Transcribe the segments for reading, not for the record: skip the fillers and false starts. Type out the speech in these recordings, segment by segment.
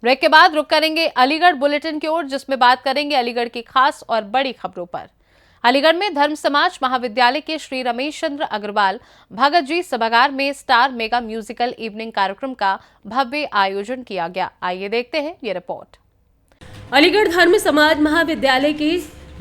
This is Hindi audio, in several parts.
ब्रेक के बाद रुक करेंगे अलीगढ़ बुलेटिन की ओर, जिसमें बात करेंगे अलीगढ़ की खास और बड़ी खबरों पर। अलीगढ़ में धर्म समाज महाविद्यालय के श्री रमेश चंद्र अग्रवाल भगत जी सभागार में स्टार मेगा म्यूजिकल इवनिंग कार्यक्रम का भव्य आयोजन किया गया। आइए देखते हैं ये रिपोर्ट। अलीगढ़ धर्म समाज महाविद्यालय के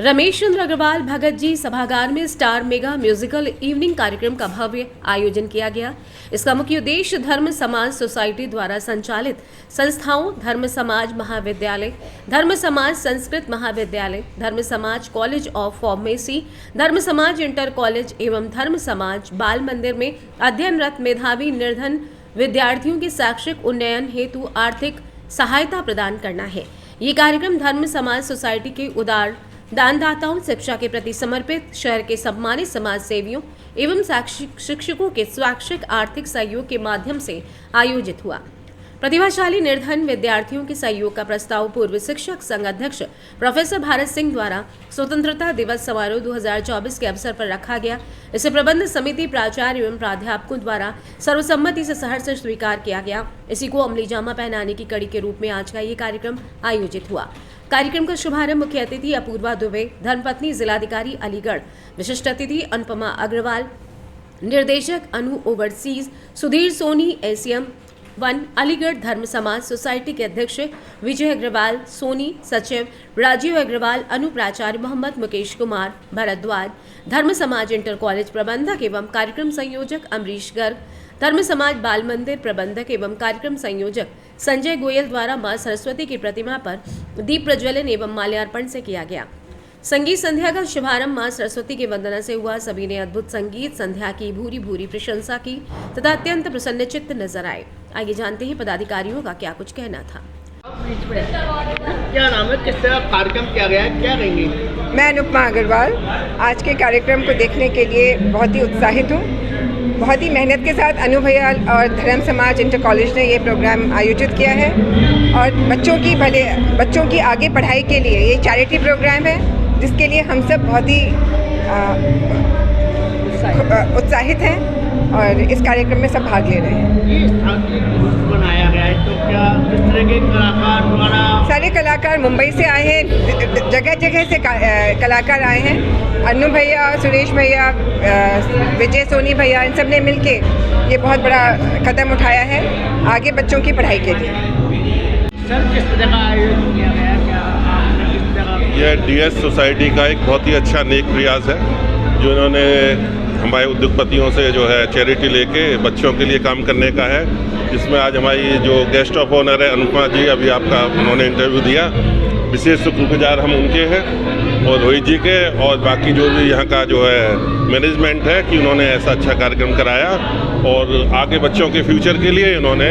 रमेश चंद्र अग्रवाल भगत जी सभागार में स्टार मेगा म्यूजिकल इवनिंग कार्यक्रम का भव्य आयोजन किया गया। इसका मुख्य उद्देश्य धर्म समाज सोसाइटी द्वारा संचालित संस्थाओं धर्म समाज महाविद्यालय, धर्म समाज संस्कृत महाविद्यालय, धर्म समाज कॉलेज ऑफ फार्मेसी, धर्म समाज इंटर कॉलेज एवं धर्म समाज बाल मंदिर में अध्ययनरत मेधावी निर्धन विद्यार्थियों के शैक्षिक उन्नयन हेतु आर्थिक सहायता प्रदान करना है। ये कार्यक्रम धर्म समाज सोसाइटी के उदार दानदाताओं, शिक्षा के प्रति समर्पित शहर के सम्मानित समाज सेवियों एवं शिक्षकों के स्वैच्छिक आर्थिक सहयोग के माध्यम से आयोजित हुआ। प्रतिभाशाली निर्धन विद्यार्थियों के सहयोग का प्रस्ताव पूर्व शिक्षक संघ अध्यक्ष प्रोफेसर भारत सिंह द्वारा स्वतंत्रता दिवस समारोह 2024 के अवसर पर रखा गया। इसे प्रबंध समिति, प्राचार्य एवं प्राध्यापकों द्वारा सर्वसम्मति से सहर्ष स्वीकार किया गया। इसी को अमली जामा पहनाने की कड़ी के रूप में आज का ये कार्यक्रम आयोजित हुआ। कार्यक्रम का शुभारंभ मुख्य अतिथि अपूर्वा दुबे, धर्मपत्नी जिलाधिकारी अलीगढ़, विशिष्ट अतिथि अनुपमा अग्रवाल, निर्देशक अनु ओवरसीज सुधीर सोनी, एसीएम 1 अलीगढ़ धर्म समाज सोसाइटी के अध्यक्ष विजय अग्रवाल सोनी, सचिव राजीव अग्रवाल, अनु प्राचार्य मोहम्मद मुकेश कुमार भारद्वाज, धर्म समाज इंटर कॉलेज प्रबंधक एवं कार्यक्रम संयोजक अमरीश गर्ग, धर्म समाज बाल मंदिर प्रबंधक एवं कार्यक्रम संयोजक संजय गोयल द्वारा मां सरस्वती की प्रतिमा पर दीप प्रज्वलन एवं माल्यार्पण से किया गया। संगीत संध्या का शुभारंभ मां सरस्वती की वंदना से हुआ। सभी ने अद्भुत संगीत संध्या की भूरी भूरी प्रशंसा की तथा अत्यंत प्रसन्नचित्त नजर आए। आइए जानते हैं पदाधिकारियों का क्या कुछ कहना था। क्या नाम है, किस तरह कार्यक्रम किया गया है, क्या कहेंगे? मैं अनुपमा अग्रवाल आज के कार्यक्रम को देखने के लिए बहुत ही उत्साहित हूँ। बहुत ही मेहनत के साथ अनु भैया और धर्म समाज इंटर कॉलेज ने ये प्रोग्राम आयोजित किया है और बच्चों की आगे पढ़ाई के लिए ये चैरिटी प्रोग्राम है, जिसके लिए हम सब बहुत ही उत्साहित हैं और इस कार्यक्रम में सब भाग ले रहे हैं। ये स्थान बनाया गया है तो क्या किस तरह के कलाकार द्वारा? सारे कलाकार मुंबई से आए हैं, जगह जगह से कलाकार आए हैं। अनु भैया, सुरेश भैया, विजय सोनी भैया, इन सब ने मिलके ये बहुत बड़ा कदम उठाया है आगे बच्चों की पढ़ाई के लिए। सर, किस तरह का आयोजन किया गया है? क्या आपने किस तरह? यह डीएस सोसाइटी का एक बहुत ही अच्छा नेक प्रयास है, जो इन्होंने हमारे उद्योगपतियों से जो है चैरिटी लेके बच्चों के लिए काम करने का है, जिसमें आज हमारी जो गेस्ट ऑफ ऑनर है अनुपमा जी, अभी आपका उन्होंने इंटरव्यू दिया, विशेष शुक्रगुजार हम उनके हैं और रोहित जी के और बाकी जो भी यहाँ का जो है मैनेजमेंट है कि उन्होंने ऐसा अच्छा कार्यक्रम कराया और आगे बच्चों के फ्यूचर के लिए इन्होंने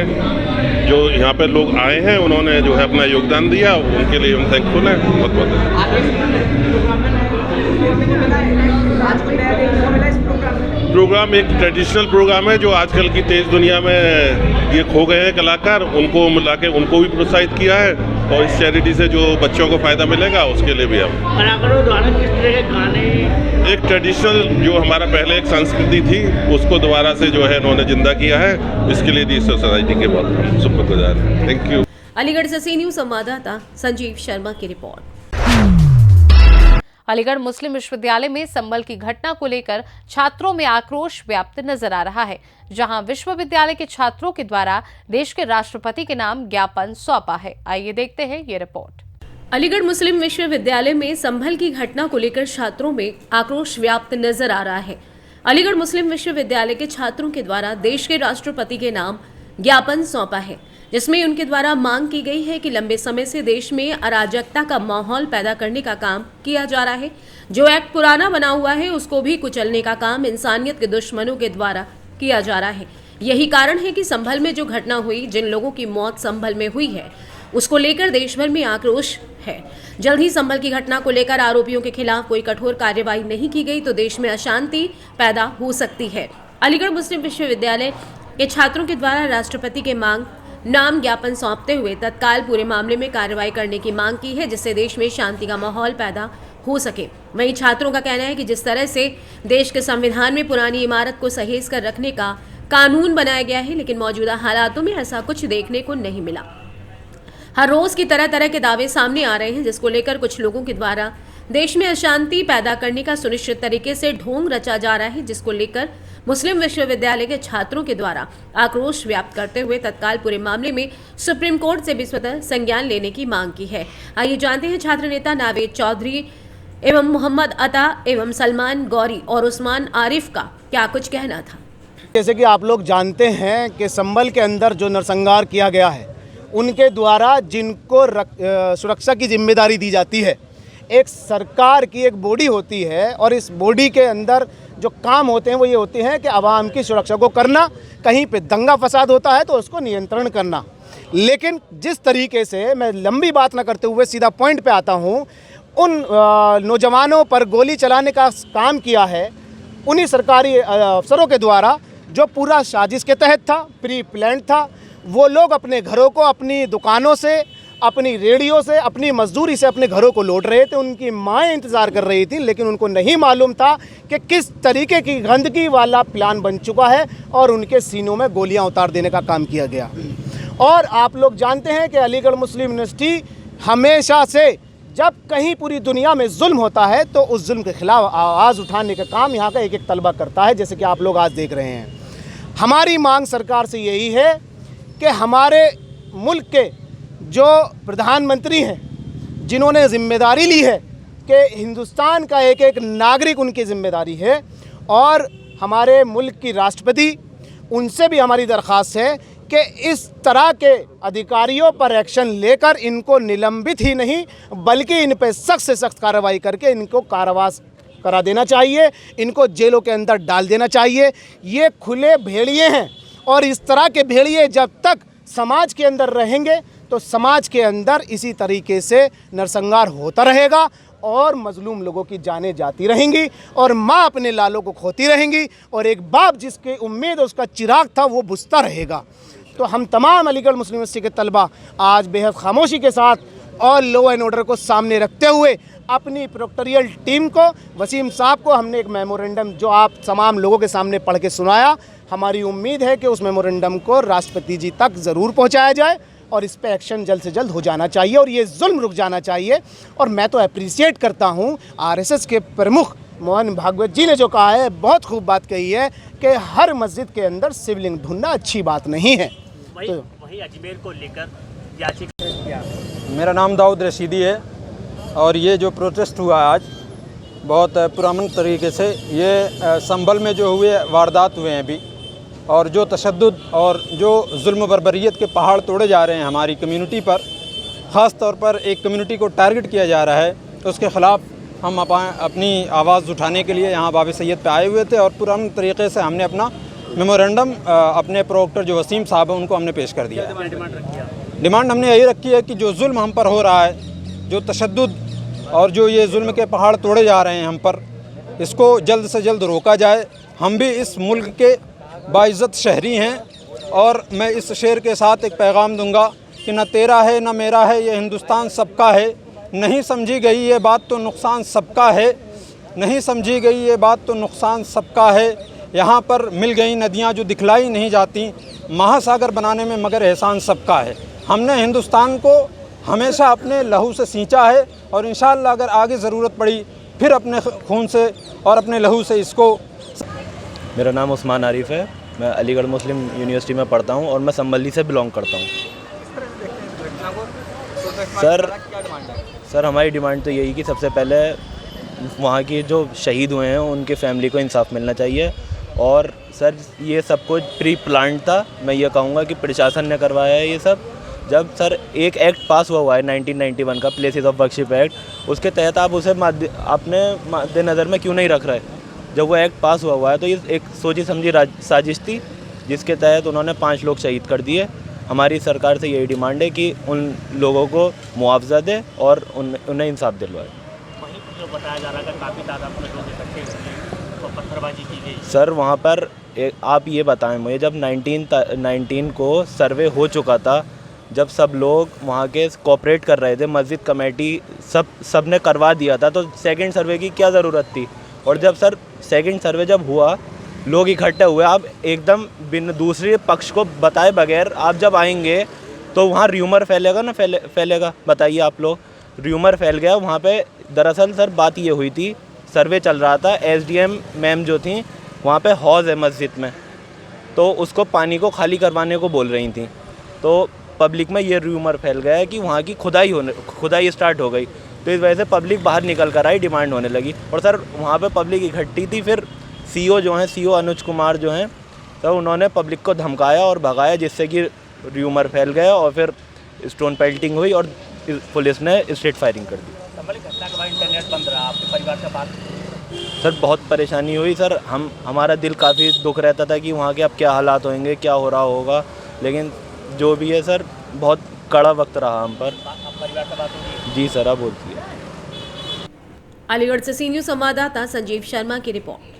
जो यहाँ पे लोग आए हैं उन्होंने जो है अपना योगदान दिया, उनके लिए हम थैंकफुल हैं। बहुत बहुत प्रोग्राम एक ट्रेडिशनल प्रोग्राम है जो आजकल की तेज़ दुनिया में ये खो गए हैं कलाकार, उनको मिला के उनको भी प्रोत्साहित किया है और इस चैरिटी से जो बच्चों को फ़ायदा मिलेगा उसके लिए भी हम कलाकारों द्वारा किस तरह के गाने, एक ट्रेडिशनल जो हमारा पहले एक संस्कृति थी उसको दोबारा से जो है इन्होंने जिंदा किया है, इसके लिए दी सोसाइटी के बहुत शुक्रगुजार हैं। Thank you. अलीगढ़ से सी न्यूज़ संवाददाता संजीव शर्मा की रिपोर्ट। अलीगढ़ मुस्लिम विश्वविद्यालय में संभल की घटना को लेकर छात्रों में आक्रोश व्याप्त नजर आ रहा है, जहां विश्वविद्यालय के छात्रों के द्वारा देश के राष्ट्रपति के नाम ज्ञापन सौंपा है। आइए देखते हैं ये रिपोर्ट। अलीगढ़ मुस्लिम विश्वविद्यालय में संभल की घटना को लेकर छात्रों में आक्रोश व्याप्त नजर आ रहा है। अलीगढ़ मुस्लिम विश्वविद्यालय के छात्रों के द्वारा देश के राष्ट्रपति के नाम ज्ञापन सौंपा है, जिसमें उनके द्वारा मांग की गई है कि लंबे समय से देश में अराजकता का माहौल पैदा करने का काम किया जा रहा है। जो एक्ट पुराना बना हुआ है उसको भी कुचलने का काम इंसानियत के दुश्मनों के द्वारा किया जा रहा है। यही कारण है कि संभल में जो घटना हुई, जिन लोगों की मौत संभल में हुई है, उसको लेकर देश भर में आक्रोश है। जल्द ही संभल की घटना को लेकर आरोपियों के खिलाफ कोई कठोर कार्यवाही नहीं की गई तो देश में अशांति पैदा हो सकती है। अलीगढ़ मुस्लिम विश्वविद्यालय के छात्रों के द्वारा राष्ट्रपति के नाम ज्ञापन सौंपते हुए तत्काल पूरे मामले में कार्रवाई करने की मांग की है, जिससे देश में शांति का माहौल पैदा हो सके। वहीं छात्रों का कहना है कि जिस तरह से देश के संविधान में पुरानी इमारत को सहेज कर रखने का कानून बनाया गया है, लेकिन मौजूदा हालातों में ऐसा कुछ देखने को नहीं मिला। हर रोज की तरह तरह के दावे सामने आ रहे हैं, जिसको लेकर कुछ लोगों के द्वारा देश में अशांति पैदा करने का सुनिश्चित तरीके से ढोंग रचा जा रहा है, जिसको लेकर मुस्लिम विश्वविद्यालय के छात्रों के द्वारा आक्रोश व्यक्त करते हुए तत्काल पूरे मामले में सुप्रीम कोर्ट से भी स्वतः संज्ञान लेने की मांग की है। आइए जानते हैं छात्र नेता नावेद चौधरी एवं मोहम्मद अता एवं सलमान गौरी और उस्मान आरिफ का क्या कुछ कहना था। जैसे कि आप लोग जानते हैं कि संभल के अंदर जो नरसंहार किया गया है, उनके द्वारा जिनको सुरक्षा की जिम्मेदारी दी जाती है, एक सरकार की एक बॉडी होती है और इस बॉडी के अंदर जो काम होते हैं वो ये होते हैं कि आवाम की सुरक्षा को करना, कहीं पे दंगा फसाद होता है तो उसको नियंत्रण करना। लेकिन जिस तरीके से, मैं लंबी बात ना करते हुए सीधा पॉइंट पे आता हूँ, उन नौजवानों पर गोली चलाने का काम किया है उन्हीं सरकारी अफसरों के द्वारा, जो पूरा साजिश के तहत था, प्री प्लान था। वो लोग अपने घरों को, अपनी दुकानों से, अपनी रेडियो से, अपनी मजदूरी से अपने घरों को लौट रहे थे। उनकी माएँ इंतज़ार कर रही थी, लेकिन उनको नहीं मालूम था कि किस तरीके की गंदगी वाला प्लान बन चुका है और उनके सीनों में गोलियां उतार देने का काम किया गया। और आप लोग जानते हैं कि अलीगढ़ मुस्लिम यूनिवर्सिटी हमेशा से, जब कहीं पूरी दुनिया में जुल्म होता है तो उस जुल्म के खिलाफ आवाज़ उठाने का काम यहाँ का एक एक तलबा करता है, जैसे कि आप लोग आज देख रहे हैं। हमारी मांग सरकार से यही है कि हमारे मुल्क के जो प्रधानमंत्री हैं, जिन्होंने जिम्मेदारी ली है कि हिंदुस्तान का एक एक नागरिक उनकी जिम्मेदारी है, और हमारे मुल्क की राष्ट्रपति, उनसे भी हमारी दरख्वास्त है कि इस तरह के अधिकारियों पर एक्शन लेकर इनको निलंबित ही नहीं बल्कि इन पर सख्त से सख्त कार्रवाई करके इनको कारावास करा देना चाहिए, इनको जेलों के अंदर डाल देना चाहिए। ये खुले भेड़िए हैं और इस तरह के भेड़िए जब तक समाज के अंदर रहेंगे तो समाज के अंदर इसी तरीके से नरसंहार होता रहेगा और मजलूम लोगों की जानें जाती रहेंगी और माँ अपने लालों को खोती रहेंगी और एक बाप जिसके उम्मीद उसका चिराग था वो बुझता रहेगा। तो हम तमाम अलीगढ़ मुस्लिम यूनिवर्सिटी के तलबा आज बेहद खामोशी के साथ और लॉ एंड ऑर्डर को सामने रखते हुए अपनी प्रोक्टोरियल टीम को, वसीम साहब को, हमने एक मेमोरेंडम जो आप तमाम लोगों के सामने पढ़ के सुनाया। हमारी उम्मीद है कि उस मेमोरेंडम को राष्ट्रपति जी तक ज़रूर पहुँचाया जाए और इस पे एक्शन जल्द से जल्द हो जाना चाहिए और ये जुल्म रुक जाना चाहिए। और मैं तो अप्रिशिएट करता हूँ आरएसएस के प्रमुख मोहन भागवत जी ने जो कहा है, बहुत खूब बात कही है कि हर मस्जिद के अंदर शिवलिंग ढूंढना अच्छी बात नहीं है। वही अजमेर को लेकर याचिका। मेरा नाम दाऊद रशीदी है और ये जो प्रोटेस्ट हुआ आज बहुत पुराने तरीके से, ये संभल में जो हुए वारदात हुए हैं अभी, और जो तशद्दुद और जो जुल्म बर्बरियत के पहाड़ तोड़े जा रहे हैं हमारी कम्युनिटी पर, ख़ास तौर पर एक कम्युनिटी को टारगेट किया जा रहा है, तो उसके ख़िलाफ़ हम अपनी आवाज़ उठाने के लिए यहाँ बाब सैयद पे आए हुए थे और पुराने तरीके से हमने अपना मेमोरेंडम अपने प्रोक्टर जो वसीम साहब हैं उनको हमने पेश कर दिया। डिमांड हमने यही रखी है कि जो जुल्म हम पर हो रहा है, जो तशद्दुद और जो ये जुल्म के पहाड़ तोड़े जा रहे हैं हम पर, इसको जल्द से जल्द रोका जाए। हम भी इस मुल्क के बाइज़्ज़त शहरी हैं और मैं इस शेर के साथ एक पैगाम दूंगा कि न तेरा है न मेरा है, ये हिंदुस्तान सबका है। नहीं समझी गई ये बात तो नुकसान सबका है, नहीं समझी गई ये बात तो नुकसान सबका है। यहाँ पर मिल गई नदियाँ जो दिखलाई नहीं जाती, महासागर बनाने में मगर एहसान सबका है। हमने हिंदुस्तान को हमेशा अपने लहू से सींचा है और इंशाअल्लाह अगर आगे ज़रूरत पड़ी फिर अपने खून से और अपने लहू से इसको। मेरा नाम उस्मान आरिफ है, मैं अलीगढ़ मुस्लिम यूनिवर्सिटी में पढ़ता हूँ और मैं संबली से बिलोंग करता हूँ। सर हमारी डिमांड तो यही कि सबसे पहले वहाँ के जो शहीद हुए हैं उनके फैमिली को इंसाफ मिलना चाहिए। और सर ये सब कुछ प्री प्लान था, मैं ये कहूँगा कि प्रशासन ने करवाया है ये सब। जब सर एक एक्ट पास हुआ है 1991 का, प्लेसेस ऑफ वर्शिप एक्ट, उसके तहत आप उसे अपने मद्देनज़र में क्यों नहीं रख रहे? जब वो एक्ट पास हुआ है तो ये एक सोची समझी साजिश थी जिसके तहत उन्होंने 5 लोग शहीद कर दिए। हमारी सरकार से यही डिमांड है कि उन लोगों को मुआवजा दे और उन्हें इंसाफ दिलवाए। वहीं जो बताया जा रहा है काफ़ी तादाद में लोग इकट्ठे हुए तो पत्थरबाजी की गई। सर वहाँ पर आप ये बताएं मुझे, जब 19 को सर्वे हो चुका था, जब सब लोग वहाँ के कोऑपरेट कर रहे थे, मस्जिद कमेटी सब ने करवा दिया था, तो सेकंड सर्वे की क्या ज़रूरत थी? और जब सर सेकंड सर्वे जब हुआ, लोग इकट्ठे हुए, आप एकदम बिन दूसरे पक्ष को बताए बगैर आप जब आएंगे तो वहाँ र्यूमर फैलेगा ना, फैलेगा, बताइए आप लोग। र्यूमर फैल गया वहाँ पे। दरअसल सर बात ये हुई थी, सर्वे चल रहा था, एसडीएम मैम जो थी वहाँ पे हौज़ है मस्जिद में, तो उसको पानी को खाली करवाने को बोल रही थी। तो पब्लिक में ये र्यूमर फैल गया है कि वहाँ की खुदाई स्टार्ट हो गई। तो इस वजह से पब्लिक बाहर निकल कर आई, डिमांड होने लगी। और सर वहाँ पे पब्लिक इकट्ठी थी। फिर सीओ जो हैं, सीओ अनुज कुमार जो हैं, तो उन्होंने पब्लिक को धमकाया और भगाया, जिससे कि र्यूमर फैल गया और फिर स्टोन पेल्टिंग हुई और पुलिस ने स्ट्रेट फायरिंग कर दी। घटना के बाद इंटरनेट बंद रहा, आपके परिवार से बात? सर बहुत परेशानी हुई सर। हमारा दिल काफ़ी दुख रहता था कि वहाँ के अब क्या हालात होंगे, क्या हो रहा होगा, लेकिन जो भी है सर बहुत कड़ा वक्त रहा हम पर। परिवार से बात होगी? जी सर, आप बोलती है। अलीगढ़ से सी न्यूज़ संवाददाता संजीव शर्मा की रिपोर्ट।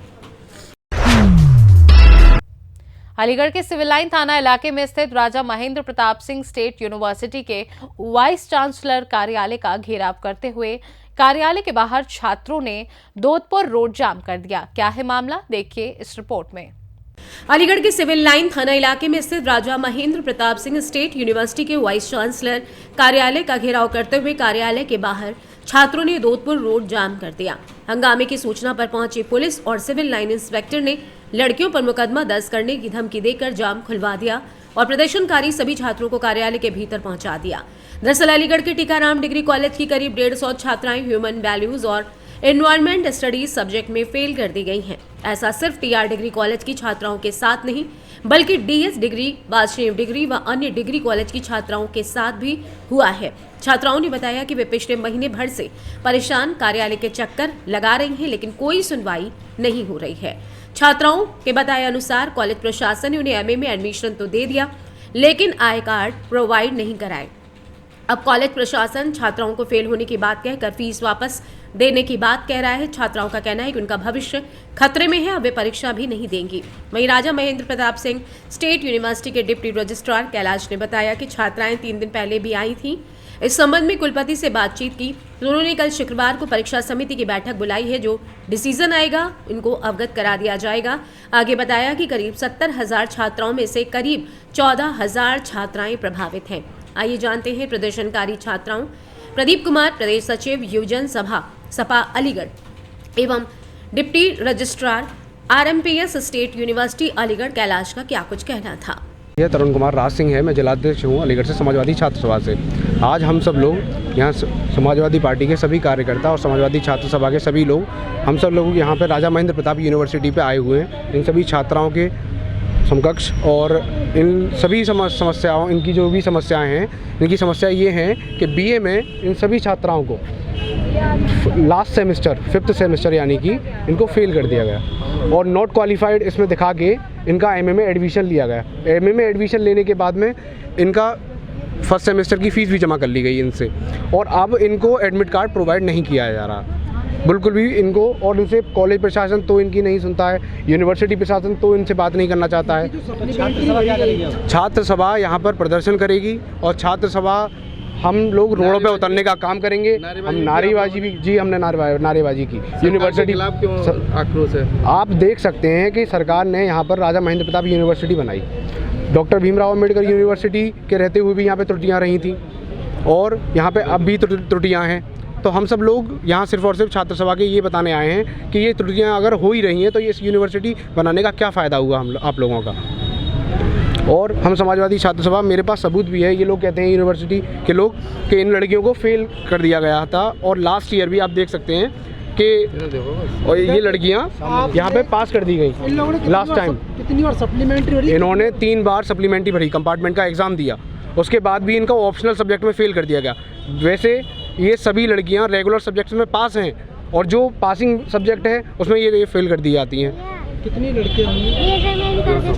अलीगढ़ के सिविल लाइन थाना इलाके में स्थित राजा महेंद्र प्रताप सिंह स्टेट यूनिवर्सिटी के वाइस चांसलर कार्यालय का घेराव करते हुए कार्यालय के बाहर छात्रों ने दोधपुर रोड जाम कर दिया। क्या है मामला, देखिए इस रिपोर्ट में। अलीगढ़ के सिविल लाइन थाना इलाके में स्थित राजा महेंद्र प्रताप सिंह स्टेट यूनिवर्सिटी के वाइस चांसलर कार्यालय का घेराव करते हुए कार्यालय के बाहर छात्रों ने दोधपुर रोड जाम कर दिया। हंगामे की सूचना पर पहुंची पुलिस और सिविल लाइन इंस्पेक्टर ने लड़कियों पर मुकदमा दर्ज करने की धमकी देकर जाम खुलवा दिया और प्रदर्शनकारी सभी छात्रों को कार्यालय के भीतर पहुंचा दिया। दरअसल अलीगढ़ के टीकाराम डिग्री कॉलेज की करीब 150 छात्राएं ह्यूमन वैल्यूज और एनवायरमेंट स्टडीज सब्जेक्ट में फेल कर दी गई हैं। ऐसा सिर्फ टीआर डिग्री कॉलेज की छात्राओं के साथ नहीं, बल्कि डीएस डिग्री, वाजपेयी डिग्री व अन्य डिग्री कॉलेज की छात्राओं के साथ भी हुआ है। छात्राओं ने बताया कि वे पिछले महीने भर से परेशान कार्यालय के चक्कर लगा रही हैं, लेकिन कोई सुनवाई नहीं हो रही है। छात्राओं के बताए अनुसार कॉलेज प्रशासन ने उन्हें एमए में एडमिशन तो दे दिया, लेकिन आई कार्ड प्रोवाइड नहीं कराए। अब कॉलेज प्रशासन छात्राओं को फेल होने की बात कहकर फीस वापस देने की बात कह रहा है। छात्राओं का कहना है कि उनका भविष्य खतरे में है, अब वे परीक्षा भी नहीं देंगी। वहीं राजा महेंद्र प्रताप सिंह स्टेट यूनिवर्सिटी के डिप्टी रजिस्ट्रार कैलाश ने बताया कि छात्राएं 3 दिन पहले भी आई थीं। इस संबंध में कुलपति से बातचीत की तो उन्होंने कल शुक्रवार को परीक्षा समिति की बैठक बुलाई है, जो डिसीजन आएगा इनको अवगत करा दिया जाएगा। आगे बताया कि करीब 70,000 छात्राओं में से करीब 14,000 छात्राएं प्रभावित हैं। आइए जानते हैं प्रदर्शनकारी छात्राओं प्रदीप कुमार, प्रदेश सचिव युवजन सभा सपा अलीगढ़ एवं deputy registrar RMPS state university Aligarh Kailash का क्या कुछ कहना था। यह तरुण कुमार राज सिंह है, मैं जिलाध्यक्ष हूँ अलीगढ़ से समाजवादी छात्र सभा से। आज हम सब लोग यहाँ समाजवादी पार्टी के सभी कार्यकर्ता और समाजवादी छात्र सभा के सभी लोग, हम सब लोग यहाँ पे राजा महेंद्र प्रताप यूनिवर्सिटी पे आए हुए हैं। इन सभी छात्राओं के समकक्ष और इन सभी समस्याओं, इनकी जो भी समस्याएं हैं, इनकी समस्या ये है कि बीए में इन सभी छात्राओं को लास्ट सेमेस्टर 5th सेमेस्टर यानी कि इनको फेल कर दिया गया और नॉट क्वालिफाइड इसमें दिखा के इनका एमए में एडमिशन लिया गया। एमए में एडमिशन लेने के बाद में इनका फर्स्ट सेमेस्टर की फ़ीस भी जमा कर ली गई इनसे और अब इनको एडमिट कार्ड प्रोवाइड नहीं किया जा रहा बिल्कुल भी इनको। और इनसे कॉलेज प्रशासन तो इनकी नहीं सुनता है, यूनिवर्सिटी प्रशासन तो इनसे बात नहीं करना चाहता है। छात्र सभा यहाँ पर प्रदर्शन करेगी और छात्र सभा हम लोग रोडों पे उतरने का काम करेंगे। हम नारेबाजी भी, जी हमने नारेबाजी की यूनिवर्सिटी के खिलाफ। क्यों आक्रोश है? आप देख सकते हैं कि सरकार ने यहाँ पर राजा महेंद्र प्रताप यूनिवर्सिटी बनाई, डॉक्टर भीमराव अम्बेडकर यूनिवर्सिटी के रहते हुए भी यहाँ पे त्रुटियाँ रही थी और यहाँ पे अब भी त्रुटियाँ हैं। तो हम सब लोग यहाँ सिर्फ और सिर्फ छात्र सभा के ये बताने आए हैं कि ये त्रुटियाँ अगर हो ही रही हैं तो ये इस यूनिवर्सिटी बनाने का क्या फ़ायदा हुआ आप लोगों का। और हम समाजवादी छात्र सभा, मेरे पास सबूत भी है, ये लोग कहते हैं यूनिवर्सिटी के लोग कि इन लड़कियों को फेल कर दिया गया था और लास्ट ईयर भी आप देख सकते हैं कि और ये लड़कियां यहाँ पे पास कर दी गई लास्ट टाइम। कितनी बार सप्लीमेंट्री? इन्होंने 3 बार सप्लीमेंट्री भरी, कंपार्टमेंट का एग्ज़ाम दिया, उसके बाद भी इनका ऑप्शनल सब्जेक्ट में फेल कर दिया गया। वैसे ये सभी लड़कियाँ रेगुलर सब्जेक्ट्स में पास हैं और जो पासिंग सब्जेक्ट है उसमें ये फेल कर दी जाती हैं। कितनी लड़कियाँ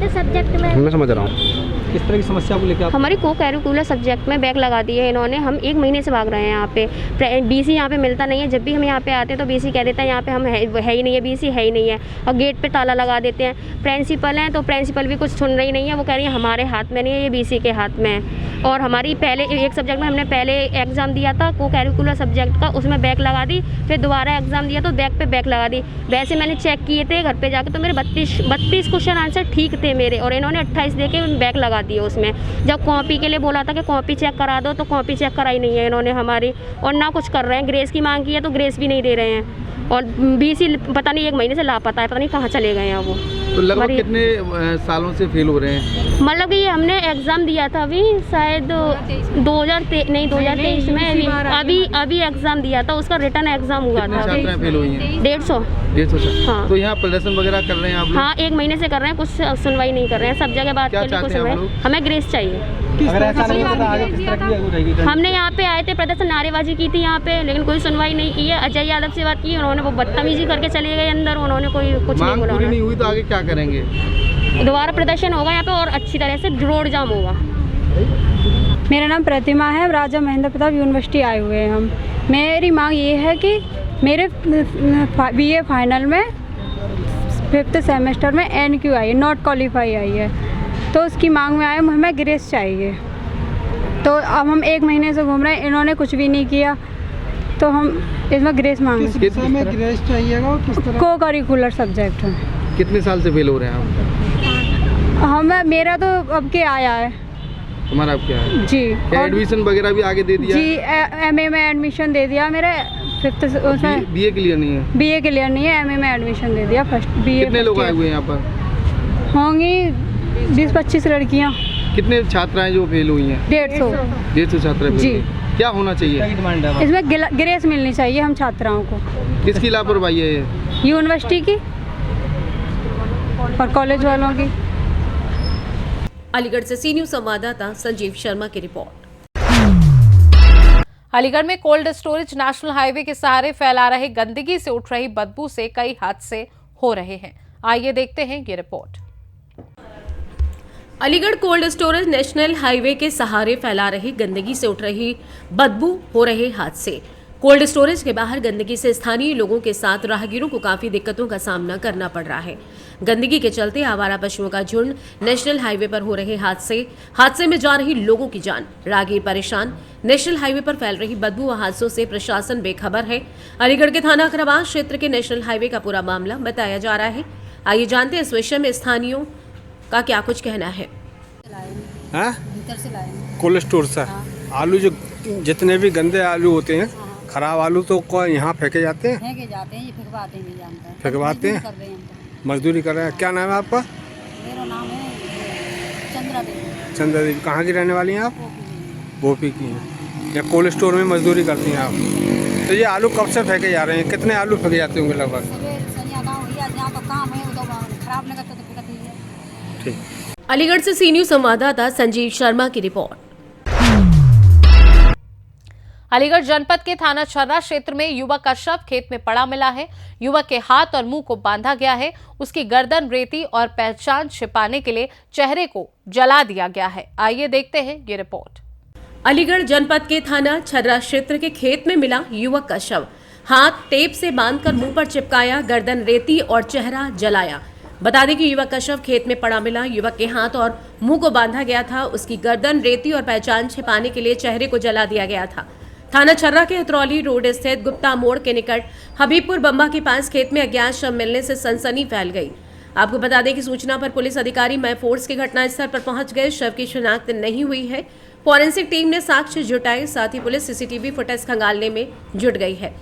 सब्जेक्ट में? मैं समझ रहा हूँ किस तरह की समस्या को लेकर। हमारी को कैरिकुलर सब्जेक्ट में बैक लगा दी है इन्होंने। हम 1 महीने से भाग रहे हैं यहाँ पे। बीसी यहाँ पे मिलता नहीं है। जब भी हम यहाँ पे आते हैं तो बीसी कह देता है यहाँ पे हम है ही नहीं है, बीसी है ही नहीं है और गेट पे ताला लगा देते हैं। प्रिंसिपल हैं तो प्रिंसिपल भी कुछ सुन रही नहीं है, वो कह रही है हमारे हाथ में नहीं है, ये बीसी के हाथ में है। और हमारी पहले एक सब्जेक्ट में हमने पहले एग्ज़ाम दिया था को कैरिकुलर सब्जेक्ट का, उसमें बैक लगा दी, फिर दोबारा एग्ज़ाम दिया तो बैक पे बैक लगा दी। वैसे मैंने चेक किए थे घर पे जाकर तो मेरे 32 क्वेश्चन आंसर ठीक थे मेरे और इन्होंने 28 दे के बैक लगा लगा दी है उसमें। जब कॉपी के लिए बोला था कि कॉपी चेक करा दो, तो कॉपी चेक कराई नहीं है इन्होंने हमारी, और ना कुछ कर रहे हैं। ग्रेस की मांग की है तो ग्रेस भी नहीं दे रहे हैं, और BC पता नहीं 1 महीने से लापता है, पता नहीं कहाँ चले गए हैं वो। तो लगभग कितने सालों से फेल हो रहे हैं? मतलब कि ये हमने एग्ज़ाम दिया था अभी शायद 2023 में, अभी एग्ज़ाम दिया था, उसका रिटर्न एग्ज़ाम हुआ था। छात्राएं फेल हुई हैं? 150। हाँ। तो यहाँ प्रदर्शन वगैरह कर रहे हैं आप लोग? हाँ, 1 महीने से कर रहे हैं, कुछ सुनवाई नहीं कर रहे हैं। सब जगह बात के लिए कुछ सुनवाई, हमें ग्रेस चाहिए। हमने यहाँ पे आए थे, प्रदर्शन नारेबाजी की थी यहाँ पे, लेकिन कोई सुनवाई नहीं की है। अजय यादव से बात की, उन्होंने वो बदतमीजी करके चले गए अंदर, उन्होंने कोई कुछ नहीं बोला। पूरी नहीं हुई तो आगे क्या करेंगे? दोबारा प्रदर्शन होगा यहाँ पे और अच्छी तरह से रोड जाम होगा। मेरा नाम प्रतिमा है, राजा महेंद्र प्रताप यूनिवर्सिटी आए हुए हैं हम। मेरी मांग ये है कि मेरे BA फाइनल में 5th सेमेस्टर में NQ आई है, नॉट क्वालिफाई आई है, तो उसकी मांग में आए, हमें ग्रेस चाहिए। तो अब हम 1 महीने से घूम रहे हैं, इन्होंने कुछ भी नहीं किया, तो हम इसमें ग्रेस मांग रहे हैं। किस विषय में ग्रेस चाहिएगा और किस तरह? को करिकुलर सब्जेक्ट है। कितने साल से फेल हो रहे हैं आप? हमें मेरा तो अब के आया है। तुम्हारा अब क्या है? जी। और एडमिशन वगैरह भी आगे दे दिया? जी, MA में एडमिशन दे दिया मेरे 5th BA क्लियर नहीं है? BA क्लियर नहीं है, MA में एडमिशन दे दिया फर्स्ट BA। कितने लोग आए हुए हैं यहाँ पर? होंगी 20-25 लड़कियाँ। कितने छात्राएं जो फेल हुई हैं? 150 छात्राएं। जी। क्या होना चाहिए इसमें? ग्रेस मिलनी चाहिए हम छात्राओं को। किसकी लापरवाही है ये? यूनिवर्सिटी की और कॉलेज वालों की। अलीगढ़ से सी न्यूज़ संवाददाता संजीव शर्मा की रिपोर्ट। अलीगढ़ में कोल्ड स्टोरेज नेशनल हाईवे के सहारे फैला रहे गंदगी से उठ रही बदबू से कई हादसे हो रहे हैं। आइए देखते हैं ये report. Aligarh cold storage national highway के सहारे फैला रही गंदगी से उठ रही बदबू, हो रहे हादसे। कोल्ड स्टोरेज के बाहर गंदगी से स्थानीय लोगों के साथ राहगीरों को काफी दिक्कतों का सामना करना पड़ रहा है। गंदगी के चलते आवारा पशुओं का झुंड, नेशनल हाईवे पर हो रहे हादसे में जा रही लोगों की जान, राहगीर परेशान। नेशनल हाईवे पर फैल रही बदबू व हादसों से प्रशासन बेखबर है। अलीगढ़ के थाना अकरवास क्षेत्र के नेशनल हाईवे का पूरा मामला बताया जा रहा है। आइए जानते हैं इस विषय में स्थानीयों का क्या कुछ कहना है। कोल्ड स्टोर से आलू, जो जितने भी गंदे आलू होते हैं, खराब आलू तो यहाँ फेंके जाते हैं, ये फेंकवाते हैं, नहीं जानता है। फेंकवाते हैं, मजदूरी कर रहे हैं। क्या नाम है आपका? मेरा नाम है चंद्रा देवी। चंद्रा देवी। कहाँ की रहने वाली हैं आप? गोपी की हैं। या कोल्ड स्टोर में मजदूरी करती हैं आप? तो ये आलू कब से फेंके जा रहे हैं? कितने आलू फेंके जाते होंगे लगभग? ठीक। अलीगढ़ से सी न्यूज़ संवाददाता संजीव शर्मा की रिपोर्ट। अलीगढ़ जनपद के थाना छर्रा क्षेत्र में युवक का शव खेत में पड़ा मिला है। युवक के हाथ और मुंह को बांधा गया है। उसकी गर्दन रेती और पहचान छिपाने के लिए चेहरे को जला दिया गया है। आइए देखते हैं ये रिपोर्ट। अलीगढ़ जनपद के थाना छर्रा क्षेत्र के खेत में मिला युवक का शव। हाथ टेप से बांधकर मुंह पर चिपकाया, गर्दन रेती और चेहरा जलाया। बता दें कि युवक का शव खेत में पड़ा मिला। युवक के हाथ और मुंह को बांधा गया था। उसकी गर्दन रेती और पहचान छिपाने के लिए चेहरे को जला दिया गया था। थाना छर्रा के अतरौली रोड स्थित गुप्ता मोड़ के निकट हबीबपुर बम्बा के पास खेत में अज्ञात शव मिलने से सनसनी फैल गई। आपको बता दें कि सूचना पर पुलिस अधिकारी मय फोर्स के घटनास्थल पर पहुंच गए। शव की शिनाख्त नहीं हुई है। फॉरेंसिक टीम ने साक्ष्य जुटाए, साथ ही पुलिस CCTV फुटेज खंगालने में जुट गई है।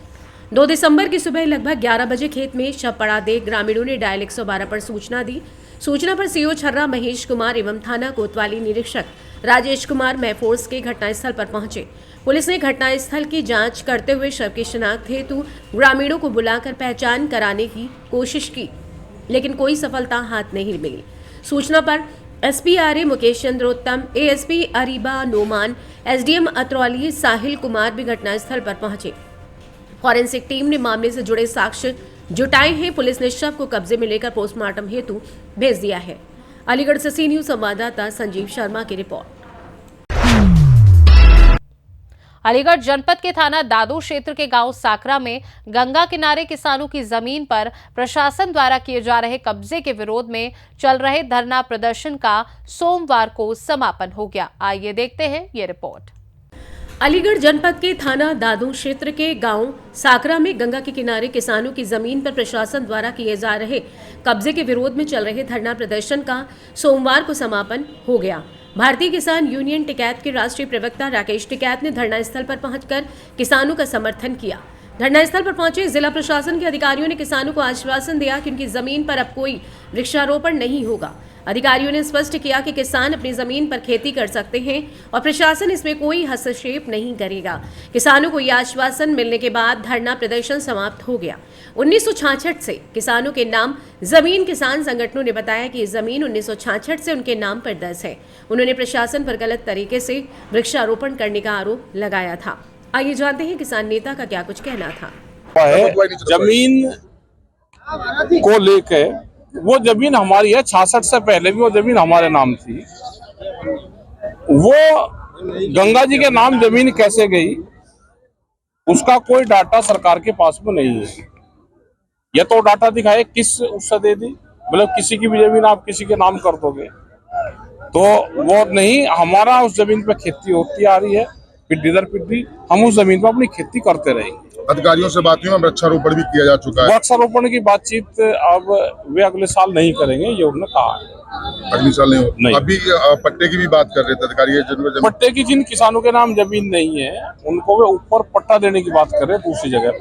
2 दिसंबर की सुबह लगभग 11 बजे खेत में शव पड़ा देख ग्रामीणों ने डायल 112 पर सूचना दी। सूचना पर CO छर्रा महेश कुमार एवं थाना कोतवाली निरीक्षक राजेश कुमार मय फोर्स के घटनास्थल पर पहुंचे। पुलिस ने घटनास्थल की जांच करते हुए शव की शिनाख्त हेतु ग्रामीणों को बुलाकर पहचान कराने की कोशिश की, लेकिन कोई सफलता हाथ नहीं मिली। सूचना पर SP RA Mukesh चंद्रोत्तम, ASP Areeba Noman, SDM Atrauli Sahil Kumar भी घटनास्थल पर पहुंचे। फॉरेंसिक टीम ने मामले से जुड़े साक्ष्य जुटाए हैं। पुलिस ने शव को कब्जे में लेकर पोस्टमार्टम हेतु भेज दिया है। अलीगढ़ से सी न्यूज़ संवाददाता संजीव शर्मा की रिपोर्ट। अलीगढ़ जनपद के थाना दादू क्षेत्र के गांव साकरा में गंगा किनारे किसानों की जमीन पर प्रशासन द्वारा किए जा रहे कब्जे के विरोध में चल रहे धरना प्रदर्शन का सोमवार को समापन हो गया। आइए देखते हैं ये रिपोर्ट। अलीगढ़ जनपद के थाना दादू क्षेत्र के गांव साकरा में गंगा के किनारे किसानों की जमीन पर प्रशासन द्वारा किए जा रहे कब्जे के विरोध में चल रहे धरना प्रदर्शन का सोमवार को समापन हो गया। भारतीय किसान यूनियन टिकैत के राष्ट्रीय प्रवक्ता राकेश टिकैत ने धरना स्थल पर पहुंचकर किसानों का समर्थन किया। धरना स्थल पर पहुंचे जिला प्रशासन के अधिकारियों ने किसानों को आश्वासन दिया कि उनकी जमीन पर अब कोई वृक्षारोपण नहीं होगा। अधिकारियों ने स्पष्ट किया कि किसान अपनी जमीन पर खेती कर सकते हैं और प्रशासन इसमें कोई हस्तक्षेप नहीं करेगा। किसानों को यह आश्वासन मिलने के बाद धरना प्रदर्शन समाप्त हो गया। 1966 से किसानों के नाम जमीन किसान संगठनों ने बताया कि जमीन 1966 से उनके नाम पर दर्ज है। उन्होंने प्रशासन पर गलत तरीके से वृक्षारोपण करने का आरोप लगाया था। आइए जानते हैं किसान नेता का क्या कुछ कहना था। जमीन को लेकर वो जमीन हमारी है, 66 से पहले भी वो जमीन हमारे नाम थी। वो गंगा जी के नाम जमीन कैसे गई उसका कोई डाटा सरकार के पास में नहीं है। ये तो डाटा दिखाए किस उससे दे दी, मतलब किसी की भी जमीन आप किसी के नाम कर दोगे तो वो नहीं। हमारा उस जमीन पे खेती होती आ रही है, पिड्डी दर पिड्डी हम उस जमीन पर अपनी खेती करते रहेंगे। अधिकारियों से बात हुई, वृक्षारोपण भी किया जा चुका है। वृक्षारोपण की बातचीत अब वे अगले साल नहीं करेंगे, ये उन्होंने कहा है। अगले साल नहीं। अभी पट्टे की भी बात कर रहे थे अधिकारी, पट्टे की जिन किसानों के नाम जमीन नहीं है उनको वे ऊपर पट्टा देने की बात कर रहे हैं, दूसरी जगह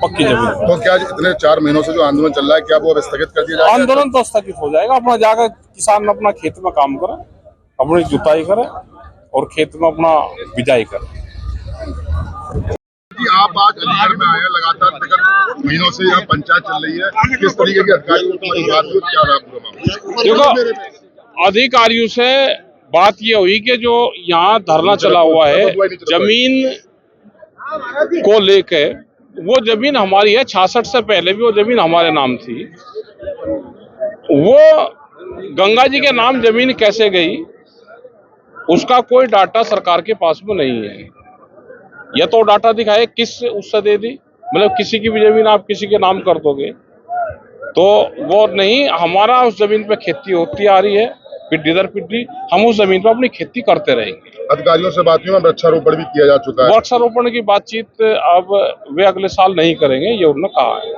पक्की जमीन। तो क्या इतने 4 महीनों से जो आंदोलन चल रहा है क्या वो अब स्थगित कर दिया जाएगा? आंदोलन तो स्थगित हो जाएगा। अपना जाकर किसान अपना खेत में काम करे, अपनी जुताई करे और खेत में अपना बिजाई करे। आप आज अलीगढ़ में आए, लगातार विगत महीनों से यहाँ पंचायत चल रही है, किस तरीके के अधिकारियों की बात हुई, क्या रहा? देखो, अधिकारियों से बात ये हुई कि जो यहाँ धरना चला हुआ है जमीन को लेके, वो जमीन हमारी है, 66 से पहले भी वो जमीन हमारे नाम थी। वो गंगा जी के नाम जमीन कैसे गई उसका कोई डाटा सरकार के पास में नहीं है। या तो डाटा दिखाए किस उससे दे दी, मतलब किसी की भी जमीन आप किसी के नाम कर दोगे तो वो नहीं। हमारा उस जमीन पे खेती होती आ रही है, पिड्डी दर पिड्डी हम उस जमीन पर अपनी खेती करते रहेंगे। अधिकारियों से बात हुई, वृक्षारोपण भी किया जा चुका है। वृक्षारोपण की बातचीत अब वे अगले साल नहीं करेंगे, ये उन्होंने कहा है।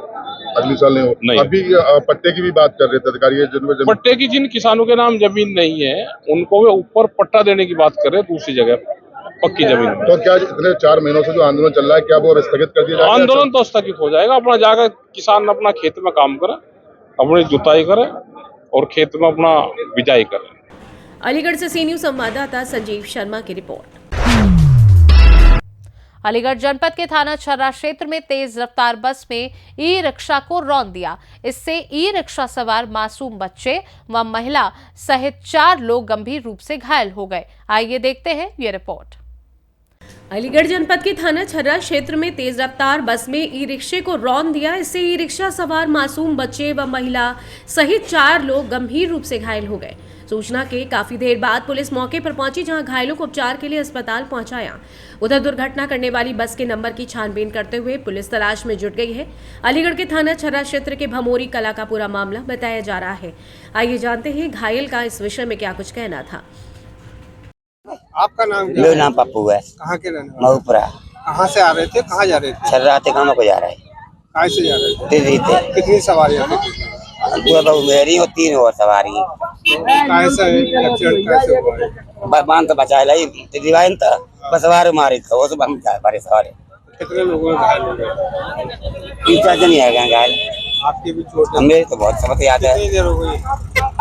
अगले साल नहीं। अभी पट्टे की भी बात कर रहे थे अधिकारी, पट्टे की जिन किसानों के नाम जमीन नहीं है उनको वे ऊपर पट्टा देने की बात कर रहे हैं, दूसरी जगह पक्की जमीन। तो क्या इतने 4 महीनों से जो आंदोलन चल रहा है क्या वो स्थगित कर दिया जाएगा? आंदोलन तो स्थगित हो जाएगा। अपना जाकर किसान अपना खेत में काम करे, अपनी जुताई करे और खेत में अपना बिजाई करे। अलीगढ़ से सी न्यूज़ संवाददाता संजीव शर्मा की रिपोर्ट। अलीगढ़ जनपद के थाना छर्रा क्षेत्र में तेज रफ्तार बस में ई रिक्शा को रौंद दिया। इससे ई रिक्शा सवार मासूम बच्चे व महिला सहित 4 लोग गंभीर रूप से घायल हो गए। आइए देखते हैं ये रिपोर्ट। अलीगढ़ जनपद के थाना छर्रा क्षेत्र में तेज रफ्तार बस में ई रिक्शे को रौंद दिया। इससे ई रिक्शा सवार मासूम बच्चे व महिला सहित 4 लोग गंभीर रूप से घायल हो गए। सूचना के काफी देर बाद पुलिस मौके पर पहुंची, जहां घायलों को उपचार के लिए अस्पताल पहुंचाया। उधर दुर्घटना करने वाली बस के नंबर की छानबीन करते हुए पुलिस तलाश में जुट गई है। अलीगढ़ के थाना छर्रा क्षेत्र के भमोरी कला का पूरा मामला बताया जा रहा है। आइए जानते हैं घायल का इस विषय में क्या कुछ कहना था। आपका नाम? मेरा नाम पप्पू है। कहाँ के रहने वाले? मऊपुरा। कहाँ से आ रहे थे, कहाँ जा रहे थे? छर्रा से काम को जा रहे हैं। कहाँ से जा रहे थे? दिल्ली से। कितनी सवारियाँ थी? 2 तो मेरी और 3 और सवारी। कैसे एक्सीडेंट कैसे हुआ है? बांध तो बचा लाई दीवार तो बस सवार मारी था, वो सब हम बारे सवार। कितने लोगों घायल हो गए? 3-4 जन है घायल। आपकी भी चोट? हमें तो बहुत समझ याद है। कितनी देर हो गई?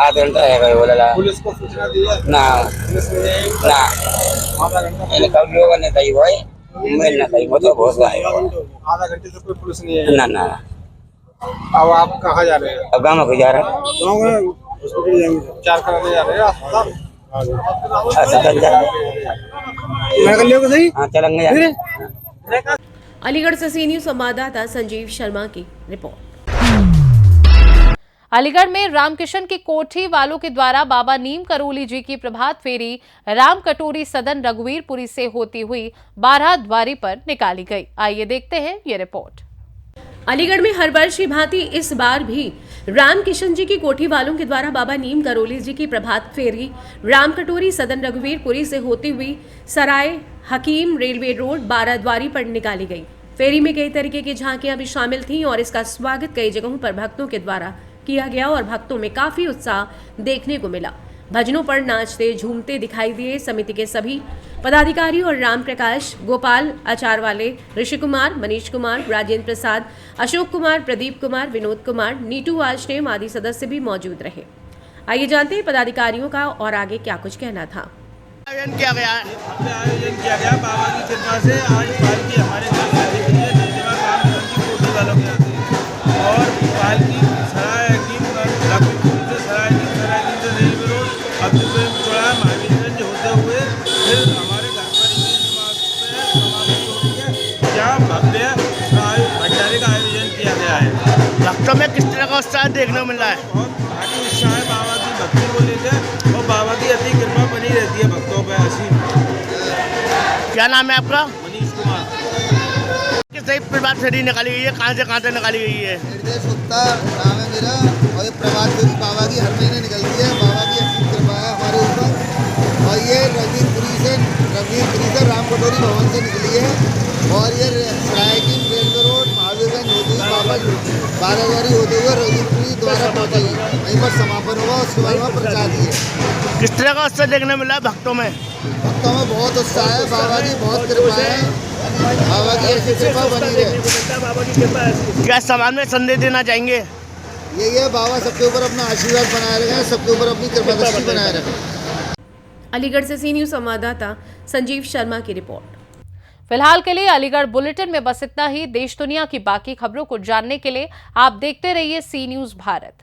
आधा घंटा है बोला। पुलिस को सूचना दी है? ना ना कब लोगों ने कही भाई मिल ना कही, वो तो बहुत आधा घंटे से कोई पुलिस नहीं है? ना ना। अब आप कहाँ जा रहे हैं? अब गाँव को जा रहे हैं। गाँव में हॉस्पिटल जाएंगे, उपचार कराने जा रहे हैं अस्पताल? हाँ चलेंगे। अलीगढ़ से सी न्यूज़ संवाददाता संजीव शर्मा की रिपोर्ट। अलीगढ़ में रामकिशन की कोठी वालों के द्वारा बाबा नीम करोली जी की प्रभात फेरी राम कटोरी सदन रघुवीरपुरी से होती हुई 12 द्वारी पर निकाली गई। आइए देखते हैं ये रिपोर्ट। अलीगढ़ में हर वर्ष की भांति इस बार भी रामकिशन जी की कोठी वालों के द्वारा बाबा नीम करोली जी की प्रभात फेरी राम कटोरी सदन रघुवीरपुरी से होती हुई सराय हकीम रेलवे रोड 12 द्वारी पर निकाली गई। फेरी में कई तरीके की झांकियां भी शामिल थीं और इसका स्वागत कई जगहों पर भक्तों के द्वारा किया गया और भक्तों में काफी उत्साह देखने को मिला। भजनों पर नाचते झूमते दिखाई दिए। समिति के सभी पदाधिकारी और राम प्रकाश, गोपाल आचारवाले, ऋषि कुमार, मनीष कुमार, राजेंद्र प्रसाद, अशोक कुमार, प्रदीप कुमार, विनोद कुमार, नीटू वाजनेम आदि सदस्य भी मौजूद रहे। आइए जानते हैं पदाधिकारियों का और आगे क्या कुछ कहना था। आयोजन किया गया है। आयोजन किया गया बाबा की कृपा से। आज पालकी हमारे घर से निकली है जयदेवा काम की कोटी वालों के यहाँ से, और पालकी सराय हकीम लखीमपुर से सराय से रेलवे रोड अब्दुल प्रेम चौराहा महावीरगंज होते हुए फिर हमारे घर पर ही समाप्त होती है, जहाँ भव्य भंडारे का आयोजन किया गया है। भक्तों में किस तरह का उत्साह देखने को मिल रहा है? बहुत भारी उत्साह है बाबा की भक्ति को लेकर, और बाबा की अति कृपा बनी रहती है भक्तों पर असीम। क्या नाम है आपका? मनीष कुमार। किस सही प्रभात फेरी निकाली गई है, कहाँ से निकाली गई है? निर्देश गुप्ता नाम है मेरा, और ये प्रभात फेरी बाबा की हर महीने निकलती है। बाबा की असीम कृपा है हमारे ऊपर, और ये रघुवीरपुरी से राम कटोरी भवन से निकली है, और ये सराय की रेलवे रोड महावीरगंज होते हुए वापस बाराबारी होते हुए रघुवीरपुरी द्वारा पहुँचेगी। वहीं पर समापन होगा, उसके बाद में प्रचार है। किस तरह का उत्साह देखने मिला है भक्तों में? भक्तों में बहुत उत्साह है, बाबा की बहुत कृपा है, बाबा की ऐसी कृपा बनी रहे। क्या समाज में संदेश देना चाहेंगे? यही है, बाबा सबके ऊपर अपना आशीर्वाद बनाए रखें, सबके ऊपर अपनी कृपा दृष्टि बनाए रखें। अलीगढ़ से सी न्यूज़ संवाददाता संजीव शर्मा की रिपोर्ट। फिलहाल के लिए अलीगढ़ बुलेटिन में बस इतना ही। देश दुनिया की बाकी खबरों को जानने के लिए आप देखते रहिए सी न्यूज़ भारत।